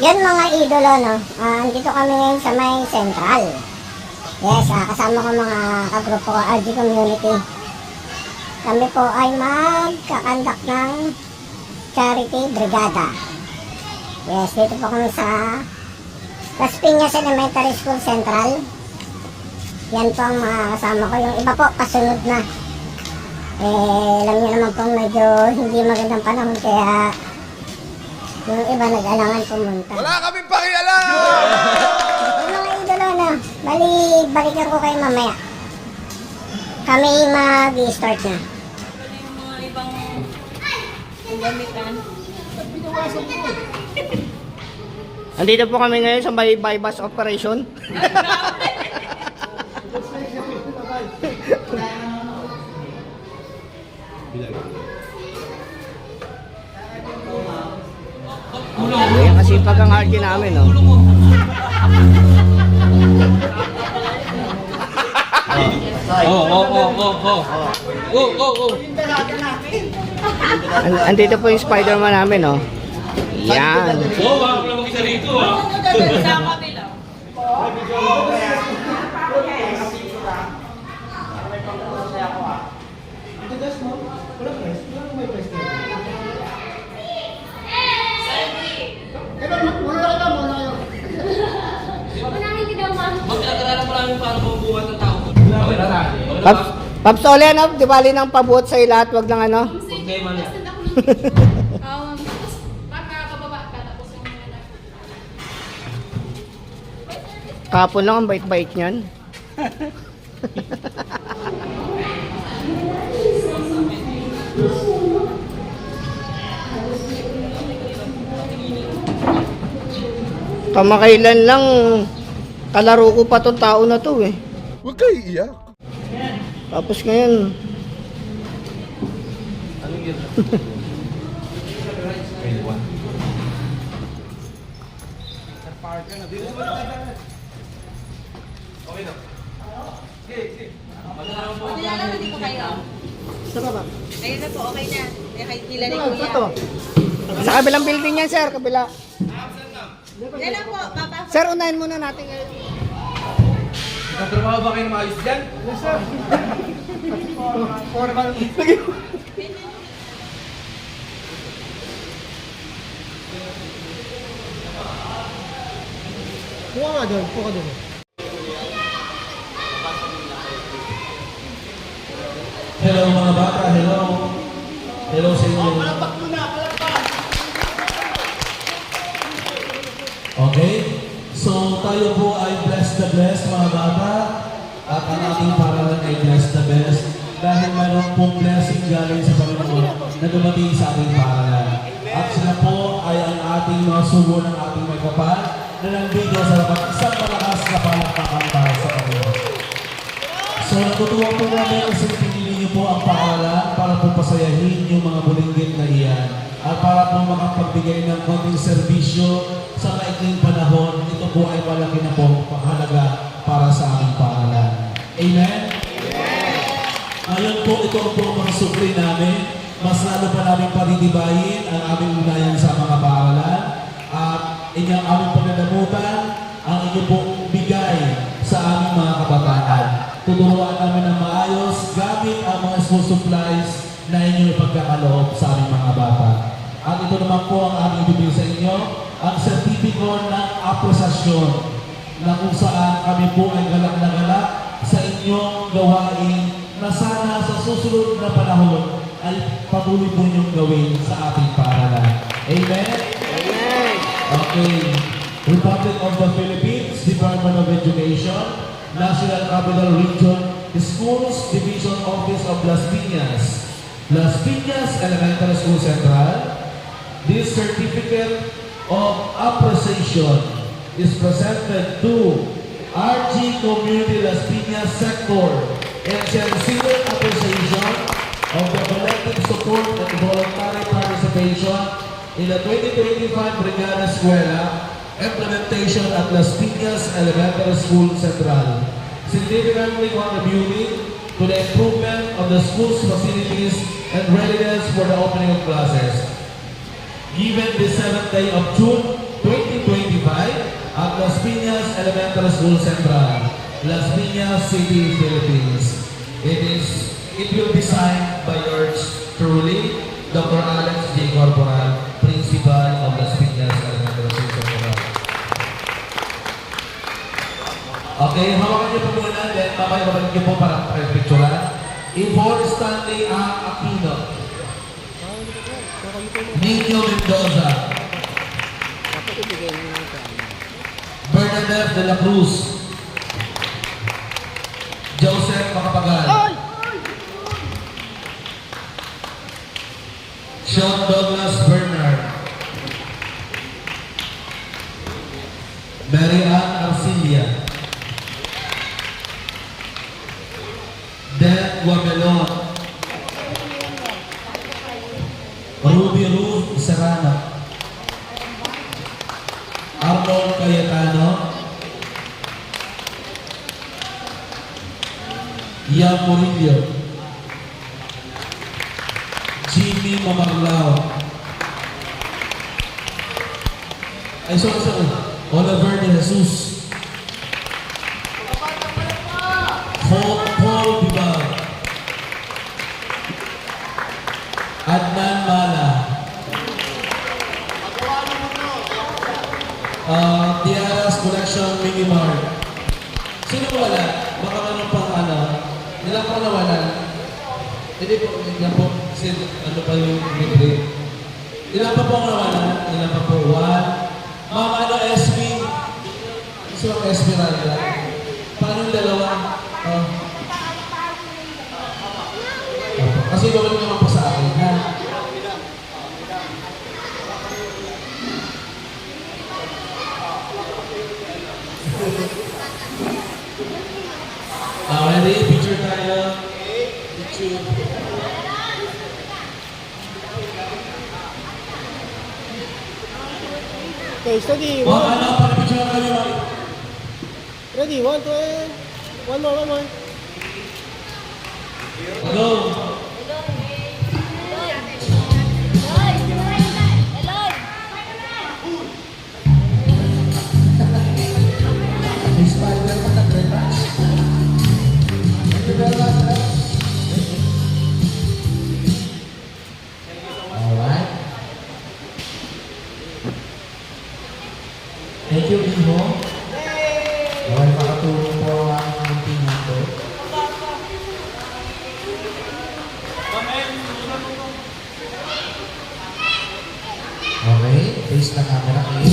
Yan mga idolo, no? Andito kami ngayon sa may Central. Yes, kasama ko mga kagrupo ko, RG Community. Kami po ay magkakandak ng Charity Brigada. Yes, dito po kami sa Las Piñas Elementary School Central. Yan po ang mga kasama ko. Yung iba po, kasunod na. Alam niyo naman pong medyo hindi magandang panahon, kaya yung iba nag-alangan pumunta. Wala kaming pakialam! Yung mga idolo na, balikan ko kayo mamaya. Kami mag-i-start na. Yung mga ibang gamitan. Andito po kami ngayon sa may bypass operation. Ayan kasi pag ang RG namin, no? Andito po yung Spider-Man namin, no? Yan. Sa kabila. Paps, Paps Ole, ano? Di bali ng pabuot sa'yo lahat, wag lang ano? Kapon lang ang bait-bait niyan. Kamakailan lang kalaro ko pa tong tao na to eh. Huwag kayo iiyak. Tapos ngayon, Kilala mo dito kayo? sarap. Ayun na po, okay na. Kilala ni Ito Kuya. to. Sa kabilang building yan, sir, kabila. Yan lang po, Papa. Sir, unahin muna natin ngayon. Nagtatrabaho ba kayo ng maayos dyan? Yes, sir. Buka nga doon, buka doon. Hello mga bata, hello. Hello sa inyo. Okay? So tayo po ay bless the blessed mga bata. At ang ating paralan ay bless the best. Dahil mayroon pong blessing galing sa Panginoon na dumating sa ating paralan. At sila po ay ang ating mga sugo ng ating may kapal na nandito sa isang malakas na palakpakan para sa Panginoon. So natutuwa po namin kasi pinili niyo po ang paaralan para po pasayahin yung mga bulinggit na iyan at para po makapagbigay ng konting serbisyo sa maikling panahon. Ito po ay malaki na po panghalaga para sa aming paaralan. Amen? Ngayon po, ito po ang mga sukli namin. Mas lalo pa namin patitibayin ang aming ugnayan sa mga paaralan at inyong aming pananamutan ang inyo pong bigay sa aming mga kabataan. Tuturuan namin ng maayos gamit ang mga school supplies na inyong ipagkakaloob sa aming mga bata. At ito naman po ang aming ibibigay sa inyo, ang sertipiko ng apresiasyon na kung saan kami po ay galak na galak sa inyong gawain na sana sa susunod na panahon ay patuloy po inyong gawin sa ating paaralan. Amen? Amen. Okay. Republic of the Philippines, Department of Education, National Capital Region, Schools Division Office of Las Piñas Elementary School Central. This certificate of appreciation is presented to RG Community Las Piñas Sector and sincere appreciation of the collective support and voluntary participation in the 2025 Brigada Escuela implementation at Las Piñas Elementary School Central, significantly contributing to the improvement of the school's facilities and readiness for the opening of classes. Given the 7th day of June 2025, Las Piñas Elementary School Central, Las Piñas City, Philippines. It will be signed by yours truly, Dr. Alex J. Corporal, Principal of Las Piñas Elementary School Central. Okay, hawakan niyo po muna, then mamaya babalik niyo po para picturean. Yvonne Stanley A. Aquino, Nino Mendoza, Bernadette de la Cruz, Joseph Macapagal, Sean Douglas Bernard, Mary Ann Arcilia, Dan Guamelon, Ruby Ruth Serrano, Arnold Cayetano, Ian Murillo, Jimmy Mamarlao, Oliver de Jesus, Paul Bibag, Adnan Mala, Tiara's Collection Mini Mart. Sino po wala? Baka ano pang ano? Nilang po nawalan? Hindi po, yan po. Kasi ano pa yung libre? Ilan pa pong nawalan? Ilan pa po? One. Mama, ano, SB? Gusto mo SB Raya? Paano yung dalawa? Kasi babalik naman po sa akin, ha? Ready? Picture tayo. Picture. Okay, steady. Ano, para picture kami, Mari. Ready, one more. Go! Spider pa na tretas. Alright. Thank you, Iho. Okay, makatulong po ang ating ito. Okay, face the camera, please.